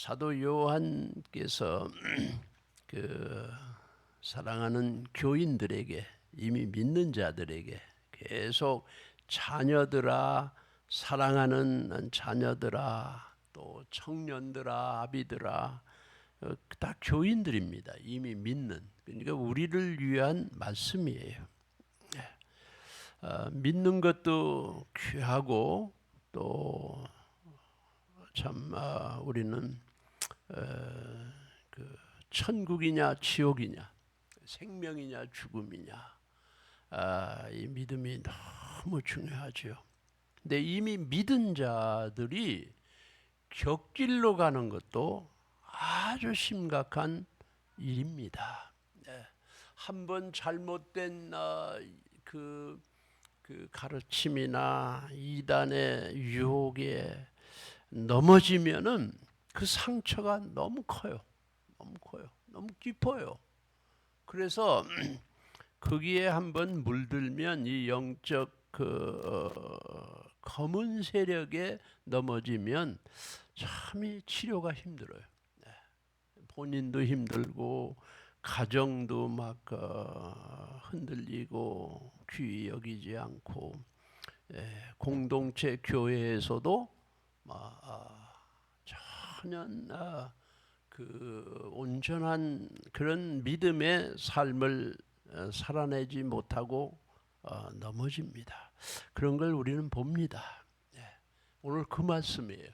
사도 요한께서 그 사랑하는 교인들에게, 이미 믿는 자들에게 계속 자녀들아, 사랑하는 자녀들아, 또 청년들아, 아비들아, 다 교인들입니다. 이미 믿는. 그러니까 우리를 위한 말씀이에요. 믿는 것도 귀하고 또 참 우리는 그 천국이냐 지옥이냐, 생명이냐 죽음이냐, 이 믿음이 너무 중요하죠. 근데 이미 믿은 자들이 격길로 가는 것도 아주 심각한 일입니다. 네. 한번 잘못된 그 가르침이나 이단의 유혹에 넘어지면은 그 상처가 너무 커요. 너무 커요. 너무 깊어요. 그래서 거기에 한번 물들면 이 영적 검은 세력에 넘어지면 참이 치료가 힘들어요. 본인도 힘들고 가정도 막 흔들리고 귀히 여기지 않고, 공동체 교회에서도 전혀 그 온전한 그런 믿음의 삶을 살아내지 못하고 넘어집니다. 그런 걸 우리는 봅니다. 오늘 그 말씀이에요.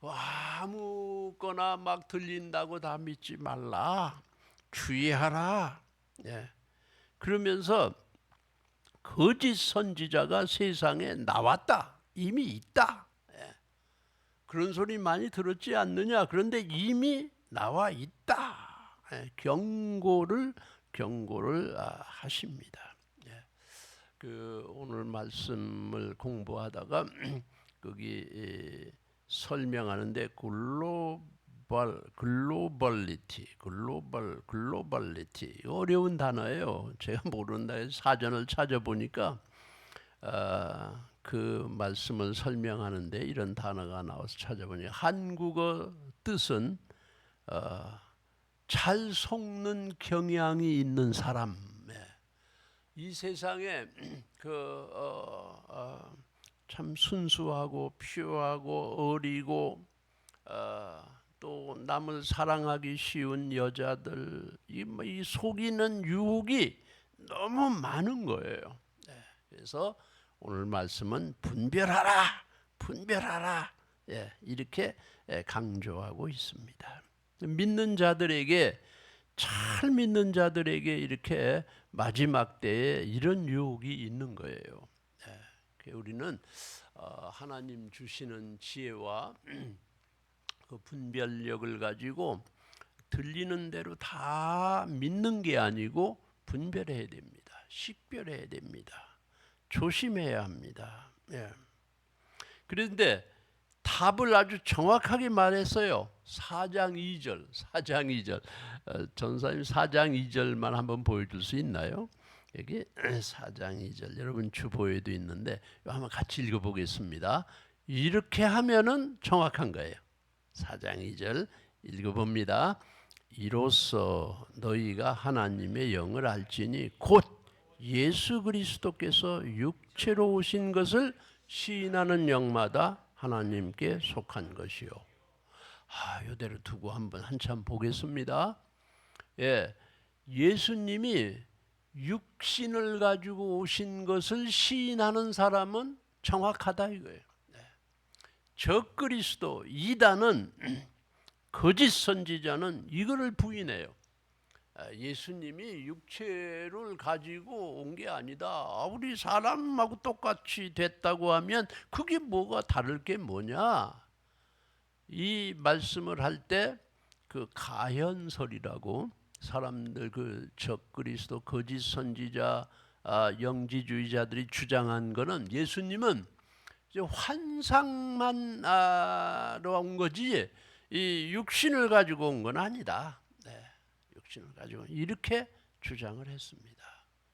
아무거나 막 들린다고 다 믿지 말라. 주의하라. 그러면서 거짓 선지자가 세상에 나왔다. 이미 있다. 그런 소리 많이 들었지 않느냐. 그런데 이미 나와 있다. 경고를 하십니다. 그 오늘 말씀을 공부하다가 거기 설명하는데 글로벌리티 어려운 단어예요. 제가 모른다 해서 사전을 찾아보니까 그 말씀을 설명하는데 이런 단어가 나와서 찾아보니 한국어 뜻은 잘 속는 경향이 있는 사람. 이 세상에 참 순수하고 퓨어하고 어리고 또 남을 사랑하기 쉬운 여자들, 이 속이는 유혹이 너무 많은 거예요. 그래서 오늘 말씀은 분별하라. 이렇게 강조하고 있습니다. 믿는 자들에게, 잘 믿는 자들에게 이렇게 마지막 때에 이런 유혹이 있는 거예요. 우리는 하나님 주시는 지혜와 그 분별력을 가지고 들리는 대로 다 믿는 게 아니고 분별해야 됩니다. 식별해야 됩니다. 조심해야 합니다. 그런데 답을 아주 정확하게 말했어요. 4장 2절. 전사님 4장 2절만 한번 보여줄 수 있나요? 여기 4장 2절. 여러분 주보에도 있는데 한번 같이 읽어보겠습니다. 이렇게 하면은 정확한 거예요. 4장 2절 읽어봅니다. 이로써 너희가 하나님의 영을 알지니 곧 예수 그리스도께서 육체로 오신 것을 시인하는 영마다 하나님께 속한 것이요. 이대로 두고 한참 보겠습니다. 예수님이 육신을 가지고 오신 것을 시인하는 사람은 정확하다 이거예요. 적그리스도 이단은 거짓 선지자는 이거를 부인해요. 예수님이 육체를 가지고 온 게 아니다. 우리 사람하고 똑같이 됐다고 하면 그게 뭐가 다를 게 뭐냐. 이 말씀을 할 때 그 가현설이라고 사람들 그 적그리스도 거짓 선지자 영지주의자들이 주장한 거는 예수님은 이제 환상만 하러 온 거지 이 육신을 가지고 온 건 아니다. 육신을 가지고 이렇게 주장을 했습니다.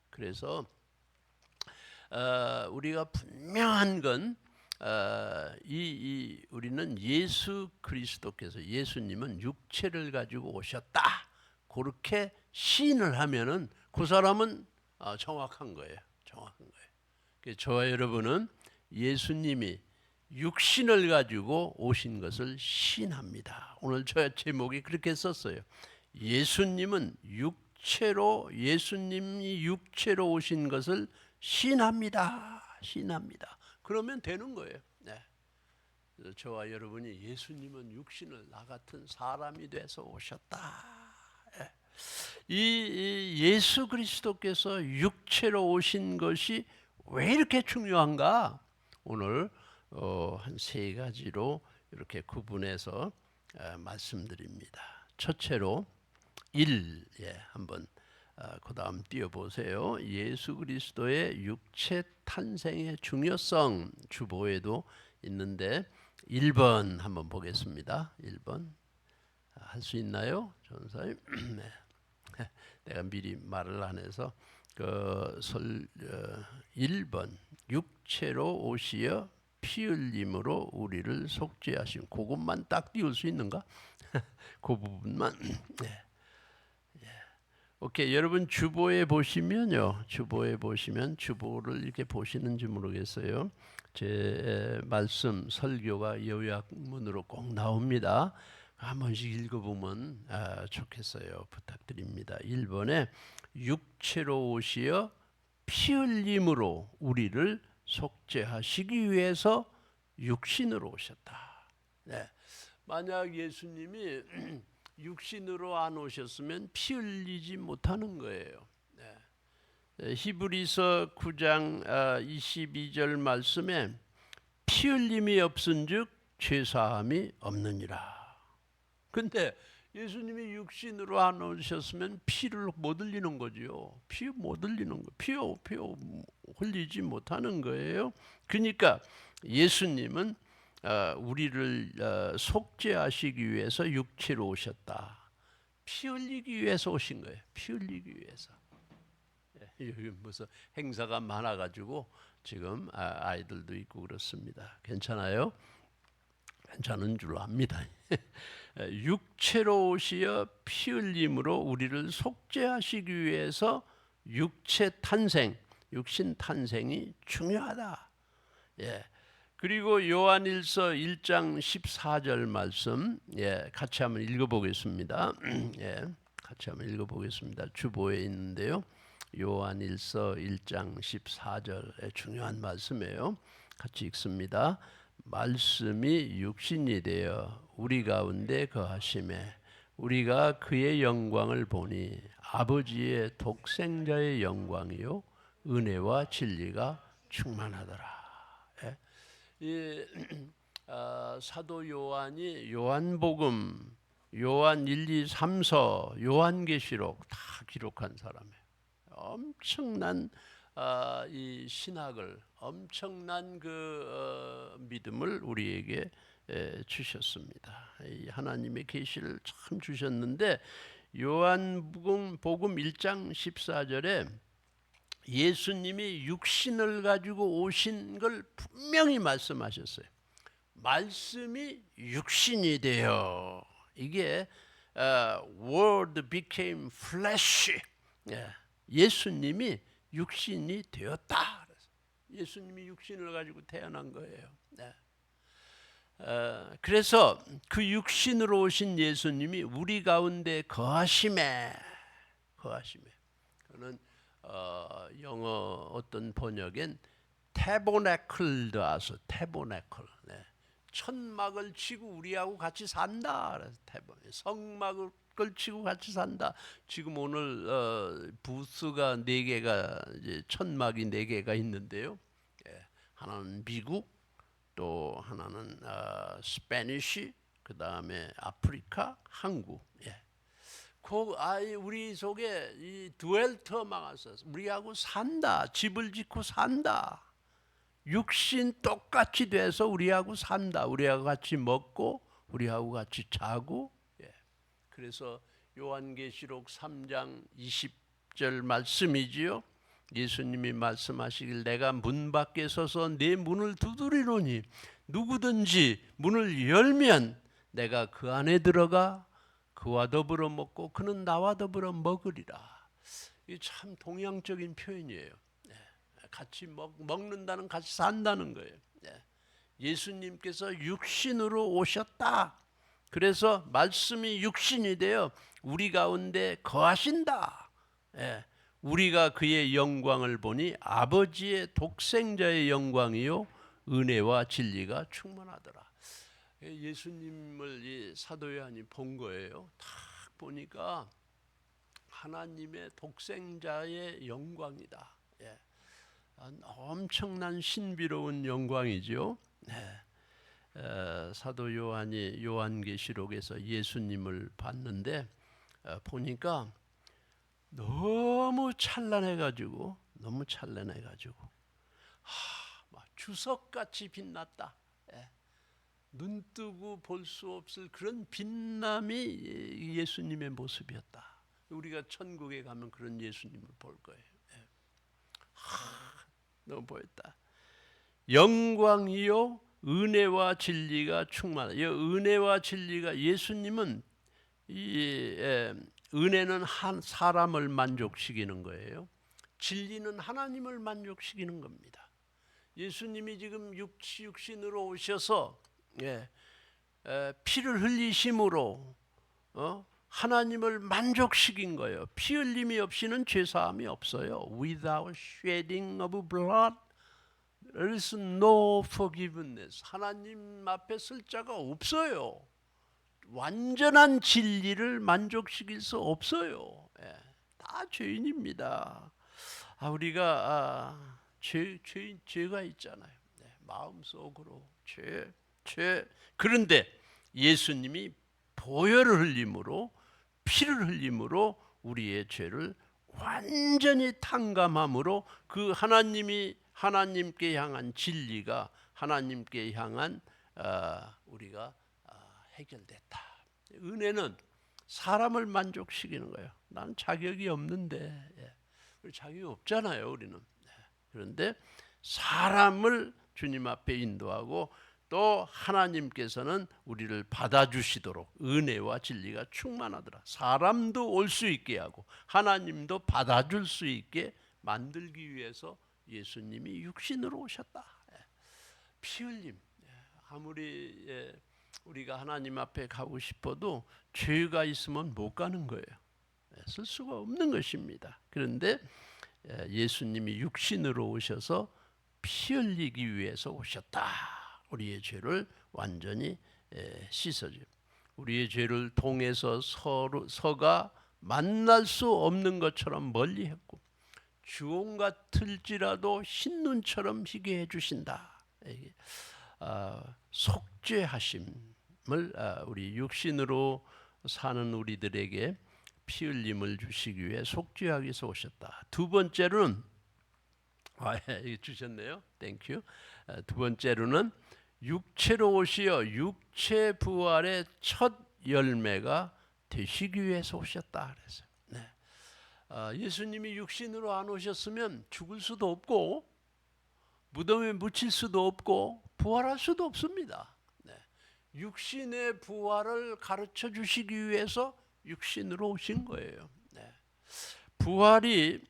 그래서 우리가 분명한 건 우리는 예수 그리스도께서 예수님은 육체를 가지고 오셨다. 그렇게 시인을 하면은 그 사람은 정확한 거예요. 정확한 거예요. 그래서 저와 여러분은 예수님이 육신을 가지고 오신 것을 시인합니다. 오늘 저 제목이 그렇게 썼어요. 예수님이 육체로 오신 것을 시인합니다. 시인합니다. 그러면 되는 거예요. 네. 저와 여러분이 예수님은 육신을 나 같은 사람이 돼서 오셨다. 이 예수 그리스도께서 육체로 오신 것이 왜 이렇게 중요한가? 오늘 한 세 가지로 이렇게 구분해서 말씀드립니다. 첫째로 한번 그 다음 띄워보세요. 예수 그리스도의 육체 탄생의 중요성 주보에도 있는데 1번 한번 보겠습니다. 1번 할 수 있나요? 전사님? 네. 내가 미리 말을 안 해서 1번 육체로 오시어 피 흘림으로 우리를 속죄하신 그것만 딱 띄울 수 있는가? 그 부분만. 네. 오케이. 여러분 주보에 보시면요. 주보에 보시면 주보를 이렇게 보시는지 모르겠어요. 제 말씀 설교가 요약문으로 꼭 나옵니다. 한 번씩 읽어보면 좋겠어요. 부탁드립니다. 1번에 육체로 오시어 피 흘림으로 우리를 속죄하시기 위해서 육신으로 오셨다. 네. 만약 예수님이 육신으로 안 오셨으면 피 흘리지 못하는 거예요. 네. 히브리서 9장 22절 말씀에 피 흘림이 없은즉 죄사함이 없느니라. 근데 예수님이 육신으로 안 오셨으면 피를 못 흘리는 거죠. 피 못 흘리는 거. 피 흘리지 못하는 거예요. 그러니까 예수님은 우리를 속죄하시기 위해서 육체로 오셨다. 피 흘리기 위해서 오신 거예요. 피 흘리기 위해서. 여기 무슨 행사가 많아가지고 지금 아이들도 있고 그렇습니다. 괜찮아요? 괜찮은 줄 압니다. 육체로 오시어 피 흘림으로 우리를 속죄하시기 위해서 육체 탄생, 육신 탄생이 중요하다. 예. 그리고 요한일서 1장 14절 말씀, 같이 한번 읽어보겠습니다. 같이 한번 읽어보겠습니다. 주보에 있는데요. 요한일서 1장 14절 중요한 말씀이에요. 같이 읽습니다. 말씀이 육신이 되어 우리 가운데 거하심에 우리가 그의 영광을 보니 아버지의 독생자의 영광이요 은혜와 진리가 충만하더라. 사도 요한이 요한복음, 요한 1, 2, 3서, 요한계시록 다 기록한 사람이에요. 엄청난 이 신학을, 엄청난 믿음을 우리에게 주셨습니다. 이 하나님의 계시를 참 주셨는데 요한복음 1장 14절에 예수님이 육신을 가지고 오신 걸 분명히 말씀하셨어요. 말씀이 육신이 되어 이게 Word became flesh. 예수님이 육신이 되었다. 예수님이 육신을 가지고 태어난 거예요. 그래서 그 육신으로 오신 예수님이 우리 가운데 거하심에 그는 영어 어떤 번역엔 태보네클드아서 태보네클. 천막을 치고 우리하고 같이 산다. 성막을 치고 같이 산다. 지금 오늘 부스가 4개가 이제 천막이 4개가 있는데요. 하나는 미국, 또 하나는 스페니쉬, 그 다음에 아프리카, 한국. 우리 속에 이 드웰터마가 있어서 우리하고 산다. 집을 짓고 산다. 육신 똑같이 돼서 우리하고 산다. 우리하고 같이 먹고 우리하고 같이 자고. 그래서 요한계시록 3장 20절 말씀이지요. 예수님이 말씀하시길 내가 문 밖에 서서 내 문을 두드리노니 누구든지 문을 열면 내가 그 안에 들어가 그와 더불어 먹고 그는 나와 더불어 먹으리라. 이 참 동양적인 표현이에요. 같이 먹는다는, 같이 산다는 거예요. 예수님께서 육신으로 오셨다. 그래서 말씀이 육신이 되어 우리 가운데 거하신다. 우리가 그의 영광을 보니 아버지의 독생자의 영광이요 은혜와 진리가 충만하더라. 예수님을 이 사도 요한이 본 거예요. 딱 보니까 하나님의 독생자의 영광이다. 엄청난 신비로운 영광이죠. 사도 요한이 요한계시록에서 예수님을 봤는데 보니까 너무 찬란해가지고 막 주석같이 빛났다. 눈 뜨고 볼 수 없을 그런 빛남이 예수님의 모습이었다. 우리가 천국에 가면 그런 예수님을 볼 거예요. 너무 보였다. 영광이요 은혜와 진리가 충만하다. 이 은혜와 진리가, 예수님은 은혜는 한 사람을 만족시키는 거예요. 진리는 하나님을 만족시키는 겁니다. 예수님이 지금 육신으로 오셔서 피를 흘리심으로 하나님을 만족시킨 거예요. 피 흘림이 없이는 죄사함이 없어요. Without shedding of blood, there is no forgiveness. 하나님 앞에 쓸 자가 없어요. 완전한 진리를 만족시킬 수 없어요. 다 죄인입니다. 우리가 죄가 있잖아요. 마음속으로 죄. 그런데 예수님이 보혈을 흘림으로, 피를 흘림으로 우리의 죄를 완전히 탕감함으로 그 하나님께 향한 진리가, 하나님께 향한 우리가 해결됐다. 은혜는 사람을 만족시키는 거예요. 난 자격이 없는데, 자격이 없잖아요, 우리는. 그런데 사람을 주님 앞에 인도하고 또 하나님께서는 우리를 받아주시도록 은혜와 진리가 충만하더라. 사람도 올 수 있게 하고 하나님도 받아줄 수 있게 만들기 위해서 예수님이 육신으로 오셨다. 피 흘림. 아무리 우리가 하나님 앞에 가고 싶어도 죄가 있으면 못 가는 거예요. 쓸 수가 없는 것입니다. 그런데 예수님이 육신으로 오셔서 피 흘리기 위해서 오셨다. 우리의 죄를 완전히 씻어줘요. 우리의 죄를 통해서 서가 만날 수 없는 것처럼 멀리했고 주홍 같을지라도 흰 눈처럼 희게 해주신다. 속죄하심을 우리 육신으로 사는 우리들에게 피 흘림을 주시기 위해 속죄하기 위해서 오셨다. 두 번째로는 주셨네요. 땡큐. 두 번째로는 육체로 오시어 육체 부활의 첫 열매가 되시기 위해서 오셨다 그랬어요. 예수님이 육신으로 안 오셨으면 죽을 수도 없고 무덤에 묻힐 수도 없고 부활할 수도 없습니다. 육신의 부활을 가르쳐 주시기 위해서 육신으로 오신 거예요. 부활이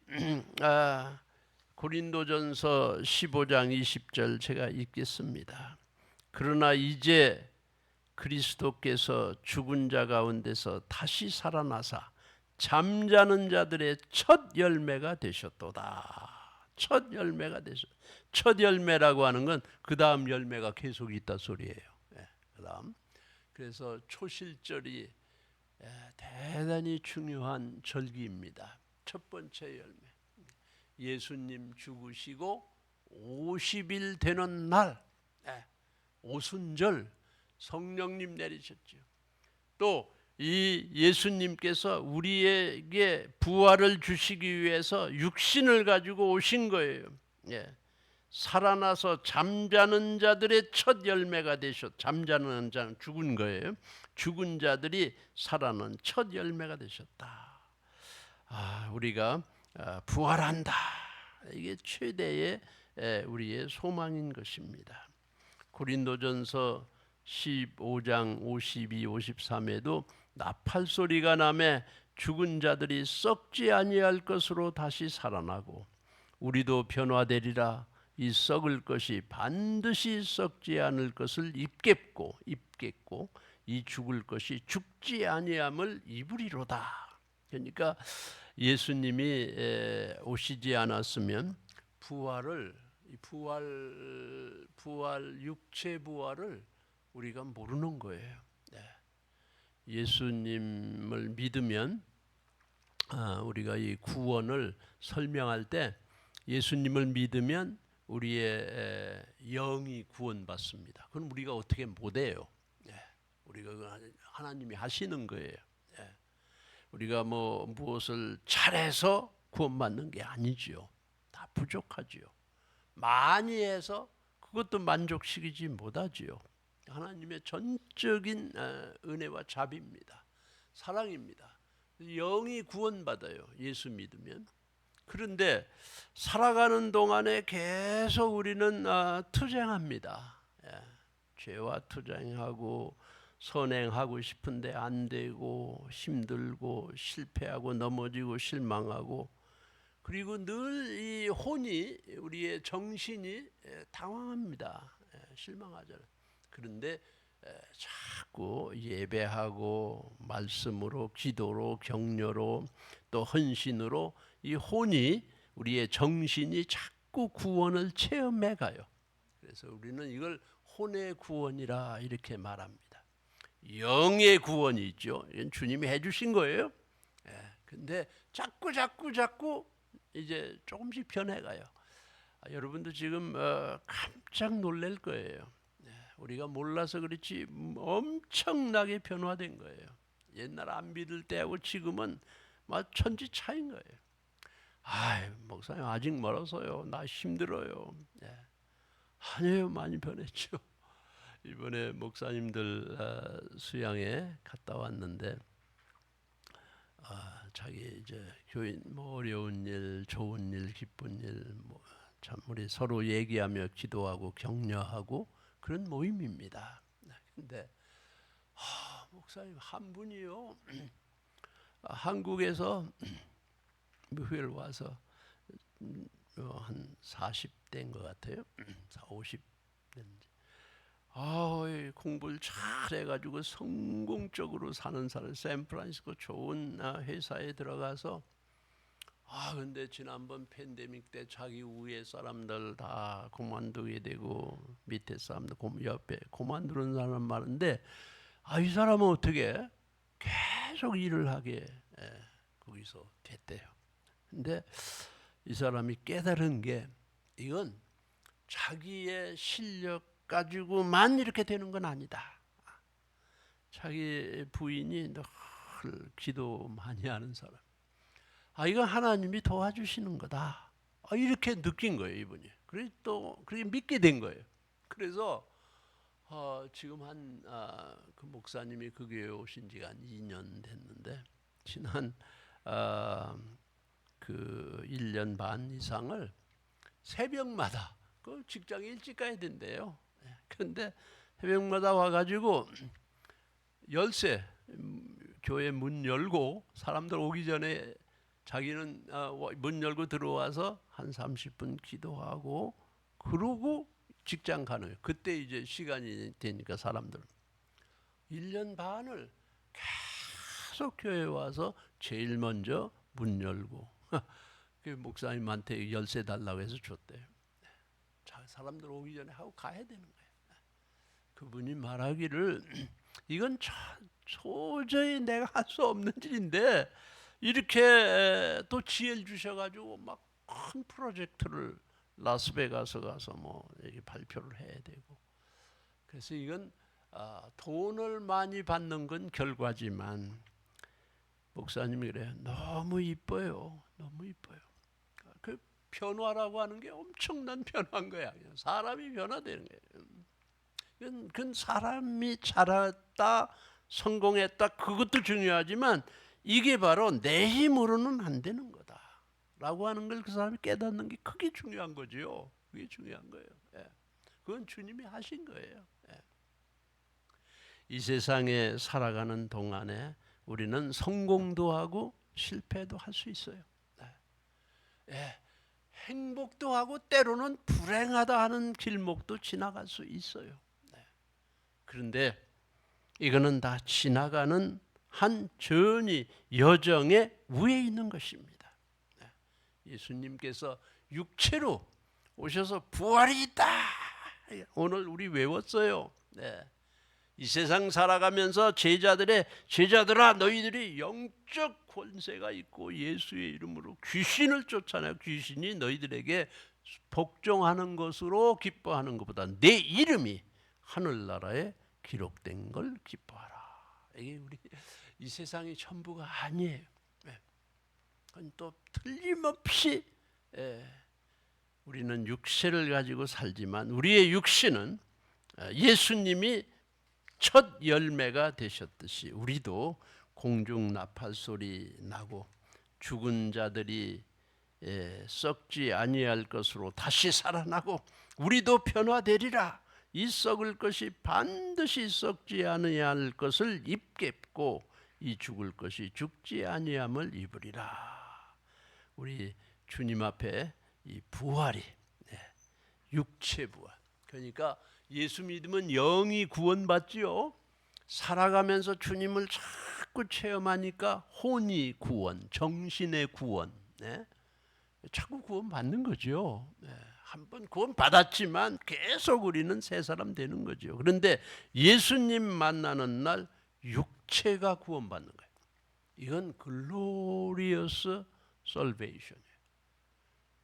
고린도전서 15장 20절 제가 읽겠습니다. 그러나 이제 그리스도께서 죽은 자 가운데서 다시 살아나사 잠자는 자들의 첫 열매가 되셨도다. 첫 열매가 되셨. 첫 열매라고 하는 건 그 다음 열매가 계속 있다 소리예요. 그다음. 그래서 초실절이 대단히 중요한 절기입니다. 첫 번째 열매. 예수님 죽으시고 50일 되는 날, 오순절 성령님 내리셨죠. 또 이 예수님께서 우리에게 부활을 주시기 위해서 육신을 가지고 오신 거예요. 살아나서 잠자는 자들의 첫 열매가 되셨. 잠자는 자는 죽은 거예요. 죽은 자들이 살아난 첫 열매가 되셨다. 우리가 부활한다. 이게 최대의 우리의 소망인 것입니다. 고린도전서 15장 52, 53에도 나팔 소리가 나매 죽은 자들이 썩지 아니할 것으로 다시 살아나고 우리도 변화되리라. 이 썩을 것이 반드시 썩지 않을 것을 입겠고 이 죽을 것이 죽지 아니함을 입으리로다. 그러니까 예수님이 오시지 않았으면 부활 육체 부활을 우리가 모르는 거예요. 예수님을 믿으면 우리가 이 구원을 설명할 때 예수님을 믿으면 우리의 영이 구원받습니다. 그건 우리가 어떻게 못해요. 우리가 하나님이 하시는 거예요. 우리가 무엇을 잘해서 구원받는 게 아니지요. 다 부족하지요. 많이 해서 그것도 만족시키지 못하지요. 하나님의 전적인 은혜와 자비입니다. 사랑입니다. 영이 구원받아요. 예수 믿으면. 그런데 살아가는 동안에 계속 우리는 투쟁합니다. 죄와 투쟁하고 선행하고 싶은데 안 되고 힘들고 실패하고 넘어지고 실망하고 그리고 늘 이 혼이 우리의 정신이 당황합니다. 실망하잖아요. 그런데 자꾸 예배하고 말씀으로 기도로 격려로 또 헌신으로 이 혼이 우리의 정신이 자꾸 구원을 체험해 가요. 그래서 우리는 이걸 혼의 구원이라 이렇게 말합니다. 영의 구원이 있죠. 이건 주님이 해주신 거예요. 근데 자꾸 이제 조금씩 변해가요. 여러분도 지금 깜짝 놀랄 거예요. 우리가 몰라서 그렇지 엄청나게 변화된 거예요. 옛날 안 믿을 때하고 지금은 막 천지 차이인 거예요. 목사님 아직 멀어서요. 나 힘들어요. 아니에요, 많이 변했죠. 이번에 목사님들 수양에 갔다 왔는데 자기 이제 교인 어려운 일, 좋은 일, 기쁜 일 참 우리 서로 얘기하며 기도하고 격려하고 그런 모임입니다. 근데 목사님 한 분이요 한국에서 교회를 와서 한 40대인 것 같아요. 50대인지. 공부를 잘해가지고 성공적으로 사는 사람, 샌프란시스코 좋은 회사에 들어가서 근데 지난번 팬데믹 때 자기 위에 사람들 다 그만두게 되고 밑에 사람들 옆에 그만두는 사람 많은데 이 사람은 어떻게 계속 일을 하게 거기서 됐대요. 근데 이 사람이 깨달은 게 이건 자기의 실력 가지고만 이렇게 되는 건 아니다. 자기 부인이 늘 기도 많이 하는 사람. 이건 하나님이 도와주시는 거다. 이렇게 느낀 거예요, 이분이. 그래서 또 그렇게 믿게 된 거예요. 그래서 지금 그 목사님이 그 교회에 오신 지가 한 2년 됐는데 지난 그 1년 반 이상을 새벽마다 그 직장에 일찍 가야 된대요. 그런데 새벽마다 와가지고 열쇠 교회 문 열고 사람들 오기 전에 자기는 문 열고 들어와서 한 30분 기도하고 그러고 직장 가는 거예요. 그때 이제 시간이 되니까 사람들 1년 반을 계속 교회에 와서 제일 먼저 문 열고 그 목사님한테 열쇠 달라고 해서 줬대요. 사람들 오기 전에 하고 가야 되는 거예요. 그분이 말하기를 이건 도저히 내가 할 수 없는 일인데 이렇게 또 지혜를 주셔가지고 막 큰 프로젝트를 라스베가스 가서 이렇게 발표를 해야 되고 그래서 이건 돈을 많이 받는 건 결과지만 목사님이 그래요. 너무 이뻐요. 너무 이뻐요. 그 변화라고 하는 게 엄청난 변화인 거야. 그냥 사람이 변화되는 거예요. 그건 사람이 잘했다, 성공했다 그것도 중요하지만 이게 바로 내 힘으로는 안 되는 거다. 라고 하는 걸 그 사람이 깨닫는 게 크게 중요한 거죠. 그게 중요한 거예요. 예. 그건 주님이 하신 거예요. 예. 이 세상에 살아가는 동안에 우리는 성공도 하고 실패도 할 수 있어요. 예. 행복도 하고 때로는 불행하다 하는 길목도 지나갈 수 있어요. 그런데 이거는 다 지나가는 한 전이 여정의 위에 있는 것입니다. 예수님께서 육체로 오셔서 부활이 있다. 오늘 우리 외웠어요. 이 세상 살아가면서 제자들아 너희들이 영적 권세가 있고 예수의 이름으로 귀신을 쫓아내요. 귀신이 너희들에게 복종하는 것으로 기뻐하는 것보다 내 이름이 하늘나라에 기록된 걸 기뻐하라. 이게 우리 이 세상이 전부가 아니에요. 그건 또 틀림없이 우리는 육신을 가지고 살지만 우리의 육신은 예수님이 첫 열매가 되셨듯이 우리도 공중 나팔 소리 나고 죽은 자들이 썩지 아니할 것으로 다시 살아나고 우리도 변화되리라. 이 썩을 것이 반드시 썩지 아니할 것을 입겠고 이 죽을 것이 죽지 아니함을 입으리라. 우리 주님 앞에 이 부활이 육체 부활. 그러니까 예수 믿으면 영이 구원받지요. 살아가면서 주님을 자꾸 체험하니까 혼이 구원, 정신의 구원, 자꾸 구원받는 거죠. 한번 구원받았지만 계속 우리는 새 사람 되는 거죠. 그런데 예수님 만나는 날 육체가 구원받는 거예요. 이건 글로리어스 설베이션이에요.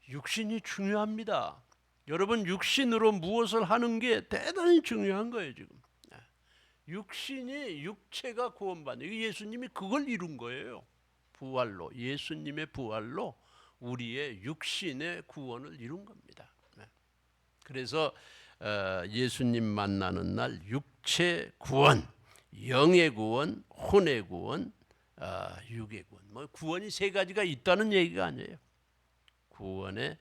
육신이 중요합니다. 여러분 육신으로 무엇을 하는 게 대단히 중요한 거예요. 지금 육체가 구원받는, 예수님이 그걸 이룬 거예요. 부활로, 예수님의 부활로 우리의 육신의 구원을 이룬 겁니다. 그래서 예수님 만나는 날 육체 구원, 영의 구원, 혼의 구원, 육의 구원. 뭐 구원이 세 가지가 있다는 얘기가 아니에요. 구원의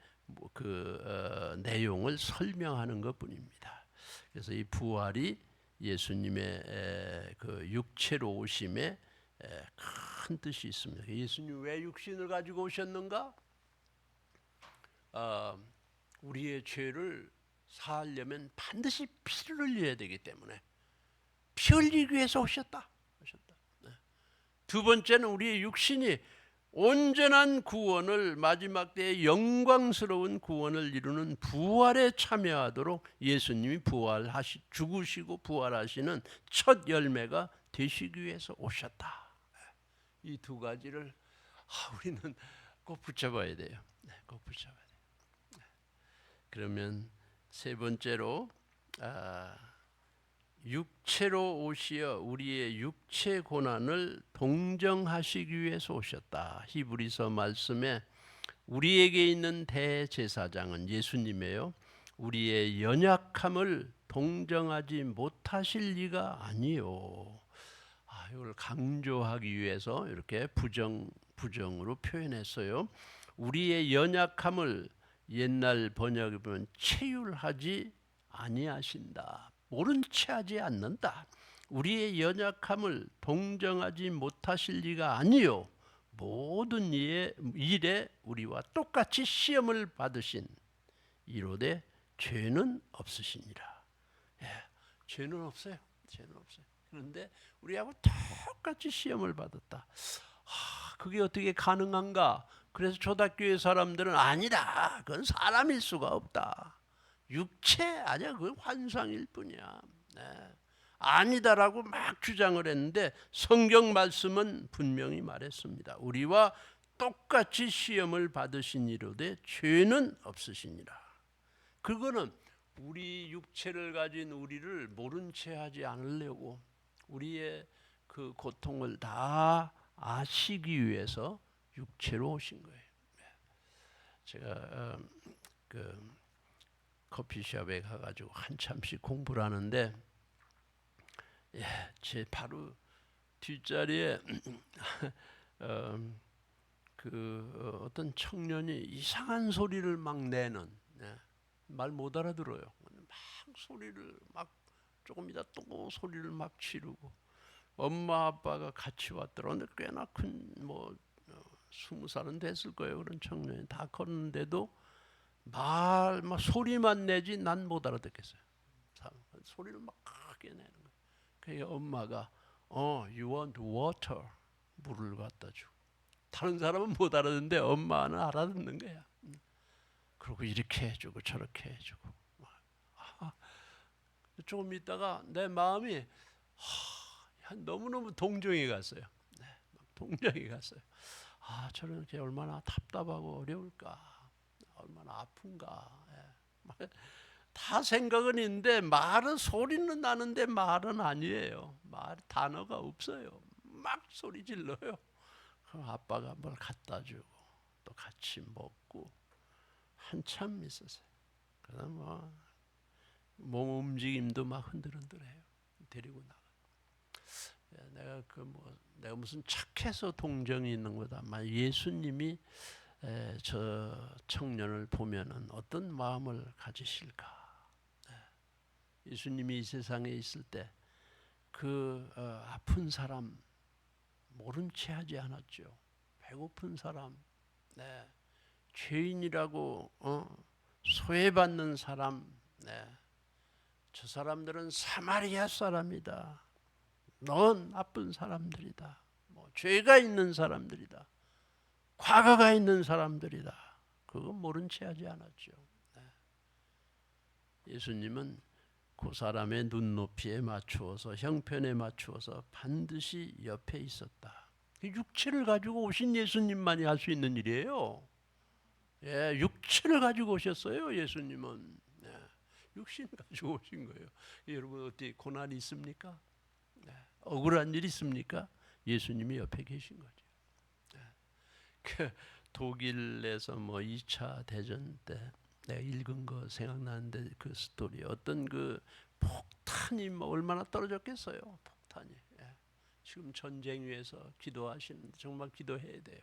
내용을 설명하는 것뿐입니다. 그래서 이 부활이 예수님의 그 육체로 오심에 큰 뜻이 있습니다. 예수님 왜 육신을 가지고 오셨는가? 우리의 죄를 사하려면 반드시 피를 흘려야 되기 때문에 피 흘리기 위해서 오셨다. 두 번째는 우리의 육신이 온전한 구원을, 마지막 때의 영광스러운 구원을 이루는 부활에 참여하도록 예수님이 죽으시고 부활하시는 첫 열매가 되시기 위해서 오셨다. 이 두 가지를 우리는 꼭 붙잡아야 돼요. 꼭 붙잡아야 돼요. 그러면 세 번째로 육체로 오시어 우리의 육체 고난을 동정하시기 위해서 오셨다. 히브리서 말씀에 우리에게 있는 대제사장은 예수님이에요. 우리의 연약함을 동정하지 못하실 리가 아니요. 이걸 강조하기 위해서 이렇게 부정으로 표현했어요. 우리의 연약함을 옛날 번역에 보면 체휼하지 아니하신다. 모른 채 하지 않는다. 우리의 연약함을 동정하지 못하실 리가 아니요. 모든 일에 우리와 똑같이 시험을 받으신 이로되 죄는 없으시니라. 죄는 없어요. 죄는 없어요. 그런데 우리하고 똑같이 시험을 받았다. 그게 어떻게 가능한가? 그래서 초대교회 사람들은 아니다. 그건 사람일 수가 없다. 육체 아니야. 그건 환상일 뿐이야. 아니다라고 막 주장을 했는데 성경 말씀은 분명히 말했습니다. 우리와 똑같이 시험을 받으시니로되 죄는 없으시니라. 그거는 우리 육체를 가진 우리를 모른 채 하지 않으려고 우리의 그 고통을 다 아시기 위해서 육체로 오신 거예요. 제가 커피숍에 가가지고 한참씩 공부를 하는데 제 바로 뒷자리에 어떤 청년이 이상한 소리를 막 내는, 말 못 알아들어요. 막 소리를 막 조금 이따 또 소리를 막 지르고, 엄마 아빠가 같이 왔더라는데 꽤나 큰 20살은 됐을 거예요. 그런 청년이 다 컸는데도 막 소리만 내지 난 못 알아듣겠어요. 소리를 막 크게 내는 거예요. 그러니까 엄마가 you want water, 물을 갖다 주고, 다른 사람은 못 알아듣는데 엄마는 알아듣는 거야. 그리고 이렇게 해주고 저렇게 해주고. 조금 있다가 내 마음이 너무너무 동정이 갔어요. 동정이 갔어요. 저렇게 얼마나 답답하고 어려울까, 얼마나 아픈가. 다 생각은 있는데 말은, 소리는 나는데 말은 아니에요. 단어가 없어요. 막 소리 질러요. 그럼 아빠가 뭘 갖다 주고 또 같이 먹고 한참 있었어요. 그다음 몸 움직임도 막 흔들흔들해요. 데리고 나가. 내가 무슨 착해서 동정이 있는 거다. 아마 예수님이 저 청년을 보면은 어떤 마음을 가지실까? 예수님이 이 세상에 있을 때 아픈 사람 모른 채 하지 않았죠. 배고픈 사람, 죄인이라고 소외받는 사람, 저 사람들은 사마리아 사람이다. 넌 나쁜 사람들이다. 죄가 있는 사람들이다. 과거가 있는 사람들이다. 그건 모른 채 하지 않았죠. 예수님은 그 사람의 눈높이에 맞추어서, 형편에 맞추어서 반드시 옆에 있었다. 육체를 가지고 오신 예수님만이 할 수 있는 일이에요. 육체를 가지고 오셨어요. 예수님은 육신 가지고 오신 거예요. 여러분 어디 고난이 있습니까? 억울한 일 있습니까? 예수님이 옆에 계신 거죠. 독일에서 2차 대전 때 내가 읽은 거 생각나는데, 그 스토리, 어떤 폭탄이 얼마나 떨어졌겠어요. 폭탄이. 지금 전쟁 위에서 기도하시는데 정말 기도해야 돼요.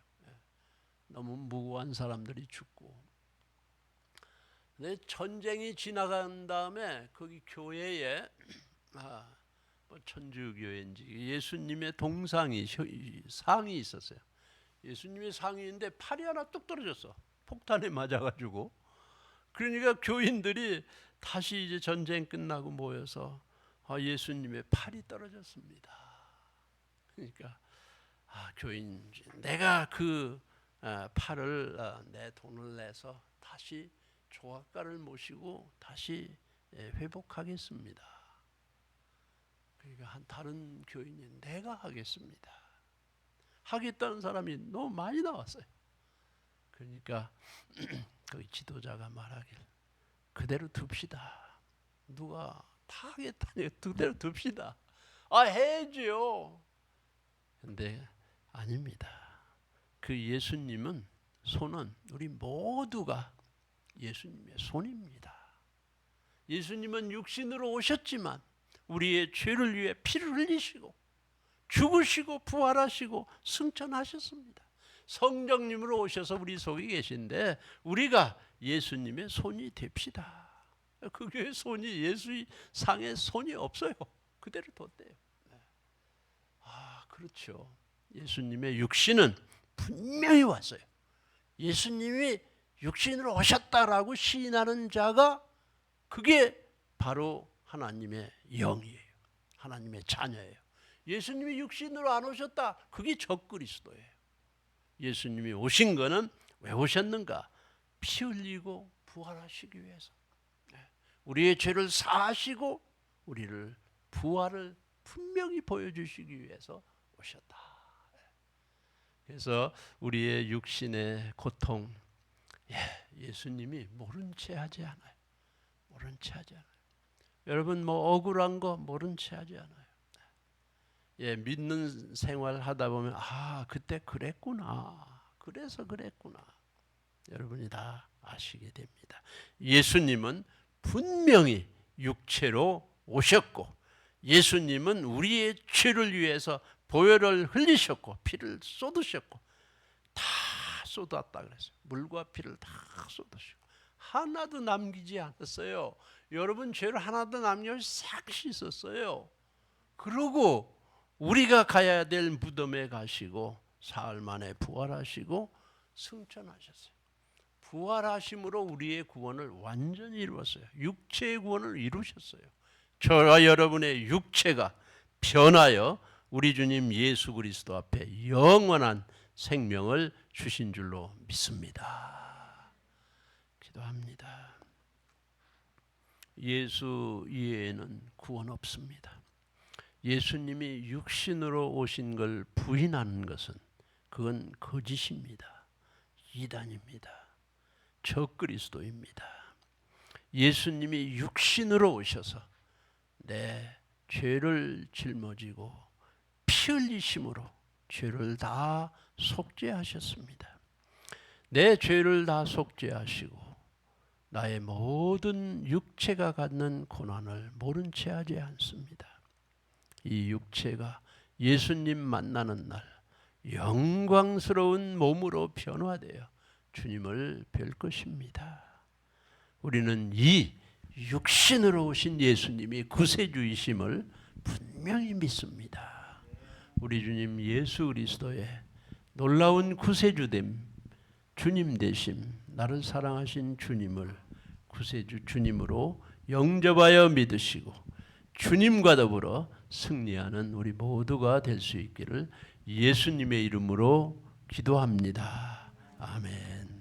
너무 무고한 사람들이 죽고. 근데 전쟁이 지나간 다음에 거기 교회에 천주교회인지 예수님의 동상이, 상이 있었어요. 예수님의 상이 있는데 팔이 하나 뚝 떨어졌어. 폭탄에 맞아가지고. 그러니까 교인들이 다시 이제 전쟁 끝나고 모여서 예수님의 팔이 떨어졌습니다. 그러니까 교인, 내가 팔을 내 돈을 내서 다시 조각가를 모시고 다시 회복하겠습니다. 그러니까 다른 교인이 내가 하겠습니다. 하겠다는 사람이 너무 많이 나왔어요. 그러니까 그 지도자가 말하길, 그대로 둡시다. 누가 다 하겠다니 그대로 둡시다. 해야지요. 근데 아닙니다. 그 예수님은, 손은 우리 모두가 예수님의 손입니다. 예수님은 육신으로 오셨지만 우리의 죄를 위해 피를 흘리시고 죽으시고 부활하시고 승천하셨습니다. 성령님으로 오셔서 우리 속에 계신데 우리가 예수님의 손이 됩시다. 그 교회 손이, 예수 상의 손이 없어요. 그대로 뒀대요. 그렇죠. 예수님의 육신은 분명히 왔어요. 예수님이 육신으로 오셨다라고 시인하는 자가, 그게 바로 하나님의 영이에요. 하나님의 자녀예요. 예수님이 육신으로 안 오셨다, 그게 적그리스도예요. 예수님이 오신 거는 왜 오셨는가? 피 흘리고 부활하시기 위해서. 우리의 죄를 사하시고 우리를 부활을 분명히 보여주시기 위해서 오셨다. 그래서 우리의 육신의 고통, 예수님이 모른 채 하지 않아요. 모른 채 하지 않아요. 여러분 억울한 거 모른 채 하지 않아요. 믿는 생활 하다 보면 그때 그랬구나. 그래서 그랬구나. 여러분이 다 아시게 됩니다. 예수님은 분명히 육체로 오셨고, 예수님은 우리의 죄를 위해서 보혈을 흘리셨고 피를 쏟으셨고 다 쏟았다 그랬어요. 물과 피를 다 쏟으시고 하나도 남기지 않았어요. 여러분 죄를 하나도 남기지 싹 씻었어요. 그러고 우리가 가야 될 무덤에 가시고 사흘 만에 부활하시고 승천하셨어요. 부활하심으로 우리의 구원을 완전히 이루었어요. 육체의 구원을 이루셨어요. 저와 여러분의 육체가 변하여 우리 주님 예수 그리스도 앞에 영원한 생명을 주신 줄로 믿습니다. 기도합니다. 예수 이외에는 구원 없습니다. 예수님이 육신으로 오신 걸 부인하는 것은 그건 거짓입니다. 이단입니다. 적그리스도입니다. 예수님이 육신으로 오셔서 내 죄를 짊어지고 피 흘리심으로 죄를 다 속죄하셨습니다. 내 죄를 다 속죄하시고 나의 모든 육체가 갖는 고난을 모른 채 하지 않습니다. 이 육체가 예수님 만나는 날 영광스러운 몸으로 변화되어 주님을 뵐 것입니다. 우리는 이 육신으로 오신 예수님이 구세주이심을 분명히 믿습니다. 우리 주님 예수 그리스도의 놀라운 구세주됨, 주님 되심, 나를 사랑하신 주님을 구세주 주님으로 영접하여 믿으시고 주님과 더불어 승리하는 우리 모두가 될 수 있기를 예수님의 이름으로 기도합니다. 아멘.